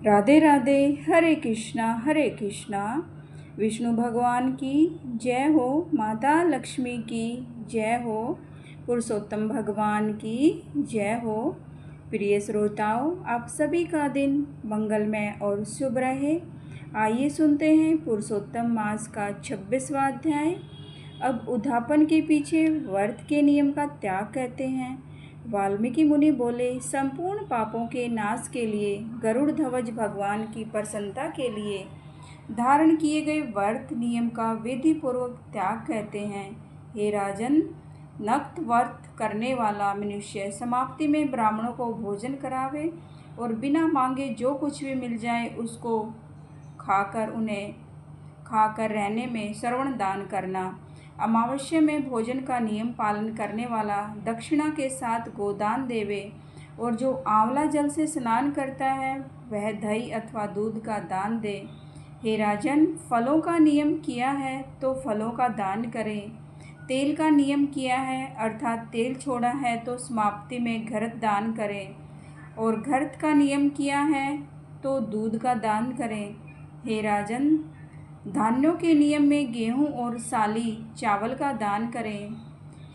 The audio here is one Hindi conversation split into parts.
राधे राधे। हरे कृष्णा विष्णु भगवान की जय हो, माता लक्ष्मी की जय हो, पुरुषोत्तम भगवान की जय हो। प्रिय श्रोताओं, आप सभी का दिन मंगलमय और शुभ रहे। आइए सुनते हैं पुरुषोत्तम मास का 26वां अध्याय। अब उद्यापन के पीछे व्रत के नियम का त्याग कहते हैं। वाल्मीकि मुनि बोले, संपूर्ण पापों के नाश के लिए, गरुड़ ध्वज भगवान की प्रसन्नता के लिए धारण किए गए व्रत नियम का विधि पूर्वक त्याग कहते हैं। हे राजन, नक्त व्रत करने वाला मनुष्य समाप्ति में ब्राह्मणों को भोजन करावे और बिना मांगे जो कुछ भी मिल जाए उसको खाकर रहने में श्रवण दान करना। अमावस्या में भोजन का नियम पालन करने वाला दक्षिणा के साथ गोदान देवे, और जो आंवला जल से स्नान करता है वह दही अथवा दूध का दान दे। हे राजन, फलों का नियम किया है तो फलों का दान करें। तेल का नियम किया है अर्थात तेल छोड़ा है तो समाप्ति में घृत दान करें, और घृत का नियम किया है तो दूध का दान करें। हे राजन, धान्यों के नियम में गेहूं और साली चावल का दान करें।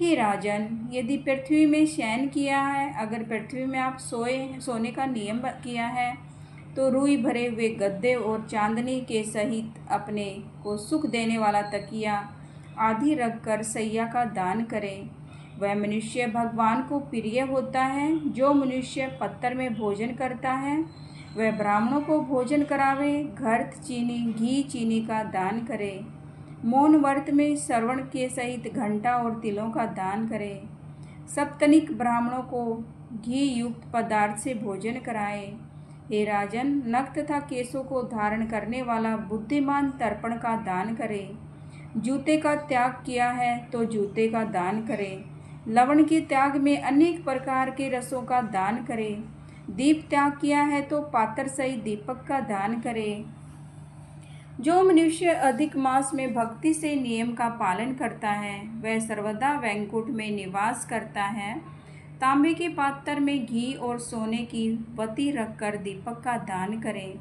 हे राजन, यदि पृथ्वी में शयन किया है, अगर पृथ्वी में आप सोने का नियम किया है तो रुई भरे हुए गद्दे और चांदनी के सहित अपने को सुख देने वाला तकिया आदि रखकर सैया का दान करें। वह मनुष्य भगवान को प्रिय होता है। जो मनुष्य पत्थर में भोजन करता है वह ब्राह्मणों को भोजन करावे, घृत चीनी घी चीनी का दान करे। मौन व्रत में श्रवण के सहित घंटा और तिलों का दान करे। सप्तनिक ब्राह्मणों को घी युक्त पदार्थ से भोजन कराए। हे राजन, नख तथा केशों को धारण करने वाला बुद्धिमान तर्पण का दान करे। जूते का त्याग किया है तो जूते का दान करे। लवण के त्याग में अनेक प्रकार के रसों का दान करे। दीप त्याग किया है तो पात्र सहित दीपक का दान करे। जो मनुष्य अधिक मास में भक्ति से नियम का पालन करता है वह सर्वदा वैकुंठ में निवास करता है। तांबे के पात्र में घी और सोने की बत्ती रखकर दीपक का दान करें।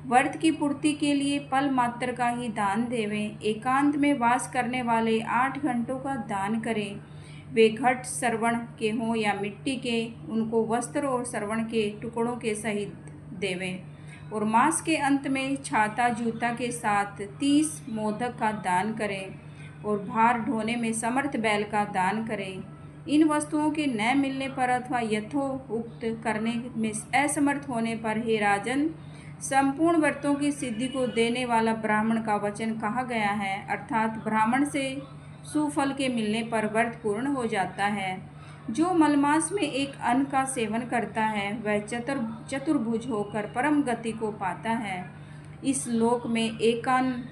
व्रत की पूर्ति के लिए पल मात्र का ही दान देवें। एकांत में वास करने वाले 8 घंटों का दान करें। वे घट श्रवण के हों या मिट्टी के, उनको वस्त्र और श्रवण के टुकड़ों के सहित देवें। और मास के अंत में छाता जूता के साथ 30 मोदक का दान करें, और भार ढोने में समर्थ बैल का दान करें। इन वस्तुओं के न मिलने पर अथवा यथोक्त करने में असमर्थ होने पर, हे राजन, संपूर्ण व्रतों की सिद्धि को देने वाला ब्राह्मण का वचन कहा गया है, अर्थात ब्राह्मण से सुफल के मिलने पर व्रत पूर्ण हो जाता है। जो मलमास में एक अन्न का सेवन करता है वह चतुर्भुज होकर परम गति को पाता है। इस लोक में एक अन्न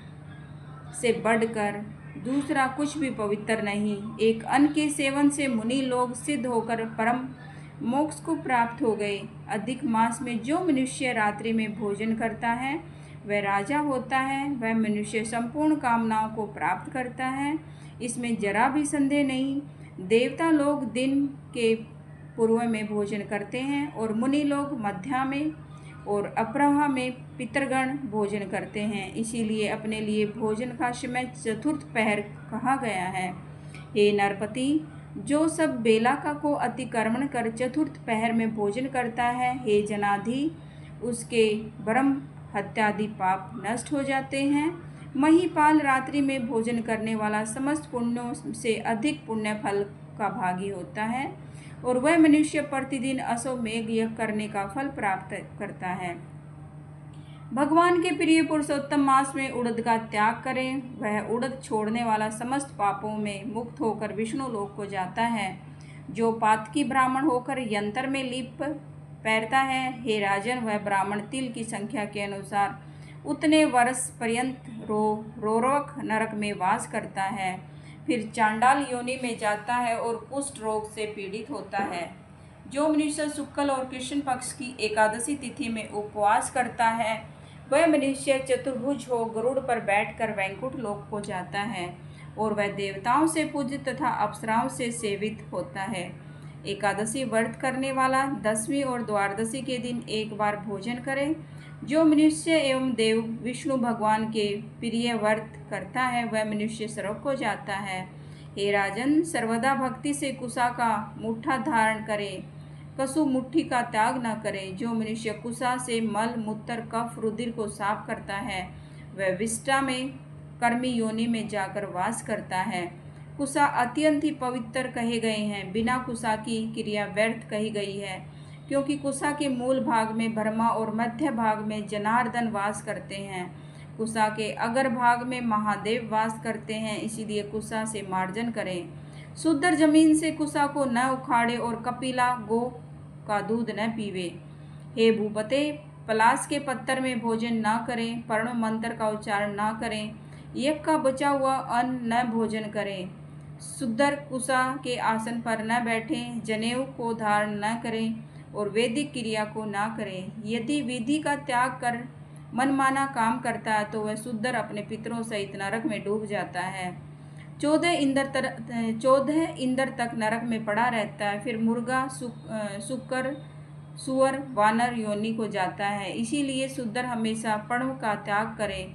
से बढ़कर दूसरा कुछ भी पवित्र नहीं। एक अन्न के सेवन से मुनि लोग सिद्ध होकर परम मोक्ष को प्राप्त हो गए। अधिक मास में जो मनुष्य रात्रि में भोजन करता है वह राजा होता है। वह मनुष्य संपूर्ण कामनाओं को प्राप्त करता है, इसमें जरा भी संदेह नहीं। देवता लोग दिन के पूर्व में भोजन करते हैं और मुनि लोग मध्या में और अपराह्न में पितरगण भोजन करते हैं। इसीलिए अपने लिए भोजन का समय चतुर्थ पहर कहा गया है। हे नरपति, जो सब बेला का को अतिक्रमण कर चतुर्थ पहर में भोजन करता है, हे जनाधि, उसके ब्रह्म हत्यादि पाप नष्ट हो जाते हैं। महीपाल रात्रि में भोजन करने वाला समस्त पुण्यों से अधिक पुण्य फल का भागी होता है, और वह मनुष्य प्रतिदिन अश्वमेध यज्ञ करने का फल प्राप्त करता है। भगवान के प्रिय पुरुषोत्तम मास में उड़द का त्याग करें। वह उड़द छोड़ने वाला समस्त पापों में मुक्त होकर विष्णु लोक को जाता है। जो पातकी ब्राह्मण होकर यंत्र में लिप पैरता है, हे राजन, वह ब्राह्मण तिल की संख्या के अनुसार उतने वर्ष पर्यंत रोरक नरक में वास करता है, फिर चांडाल योनि में जाता है और कुष्ठ रोग से पीड़ित होता है। जो मनुष्य शुक्ल और कृष्ण पक्ष की एकादशी तिथि में उपवास करता है वह मनुष्य चतुर्भुज हो गरुड़ पर बैठकर वैकुंठ लोक को जाता है, और वह देवताओं से पूजित तथा अप्सराओं से सेवित होता है। एकादशी व्रत करने वाला 10वीं और द्वादशी के दिन एक बार भोजन करे। जो मनुष्य एवं देव विष्णु भगवान के प्रिय व्रत करता है वह मनुष्य स्वर्ग को जाता है। हे राजन, सर्वदा भक्ति से कुसा का मुट्ठा धारण करे, कसु मुट्ठी का त्याग न करे। जो मनुष्य कुसा से मल मूत्र कफ रुधिर को साफ करता है वह विष्टा में कर्मी योनि में जाकर वास करता है। कुसा अत्यंत ही पवित्र कहे गए हैं। बिना कुसा की क्रिया व्यर्थ कही गई है, क्योंकि कुसा के मूल भाग में ब्रह्मा और मध्य भाग में जनार्दन वास करते हैं। कुसा के अगर भाग में महादेव वास करते हैं, इसीलिए कुसा से मार्जन करें। शुद्ध जमीन से कुसा को न उखाड़े और कपिला गो का दूध न पीवे। हे भूपते, पलाश के पत्थर में भोजन न करें, प्रणव मंत्र का उच्चारण न करें, यज्ञ का बचा हुआ अन्न न भोजन करें, शुद्ध कुसा के आसन पर न बैठें, जनेऊ को धारण न करें और वैदिक क्रिया को न करें। यदि विधि का त्याग कर मनमाना काम करता है तो वह शुद्ध अपने पितरों सहित नरक में डूब जाता है। 14 इंद्र तक नरक में पड़ा रहता है, फिर मुर्गा, शुकर, सुअर, वानर योनि को जाता है। इसीलिए शुद्ध हमेशा प्रणव का त्याग करे।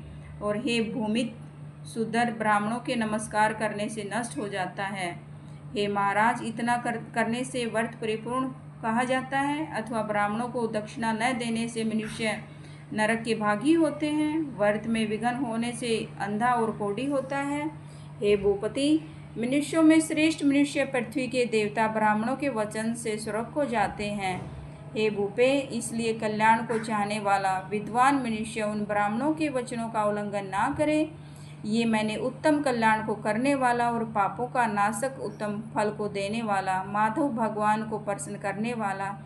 और हे भूमित, शुद्ध ब्राह्मणों के नमस्कार करने से नष्ट हो जाता है। हे महाराज, इतना करने से व्रत परिपूर्ण कहा जाता है, अथवा ब्राह्मणों को दक्षिणा न देने से मनुष्य नरक के भागी होते हैं। व्रत में विघ्न होने से अंधा और कोढ़ी होता है। हे भूपति, मनुष्यों में श्रेष्ठ मनुष्य पृथ्वी के देवता ब्राह्मणों के वचन से स्वर्ग को जाते हैं। हे भूपे, इसलिए कल्याण को चाहने वाला विद्वान मनुष्य उन ब्राह्मणों के वचनों का उल्लंघन ना करे। ये मैंने उत्तम कल्याण को करने वाला और पापों का नाशक, उत्तम फल को देने वाला, माधव भगवान को प्रसन्न करने वाला,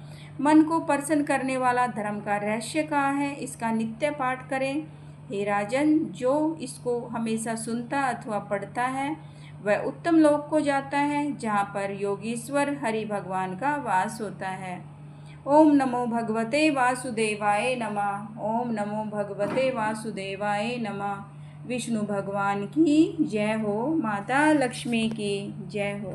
मन को प्रसन्न करने वाला धर्म का रहस्य कहा है, इसका नित्य पाठ करें। हे राजन, जो इसको हमेशा सुनता अथवा पढ़ता है वह उत्तम लोक को जाता है, जहाँ पर योगीश्वर हरि भगवान का वास होता है। ओम नमो भगवते वासुदेवाय नमः। ओम नमो भगवते वासुदेवाय नमः। विष्णु भगवान की जय हो, माता लक्ष्मी की जय हो।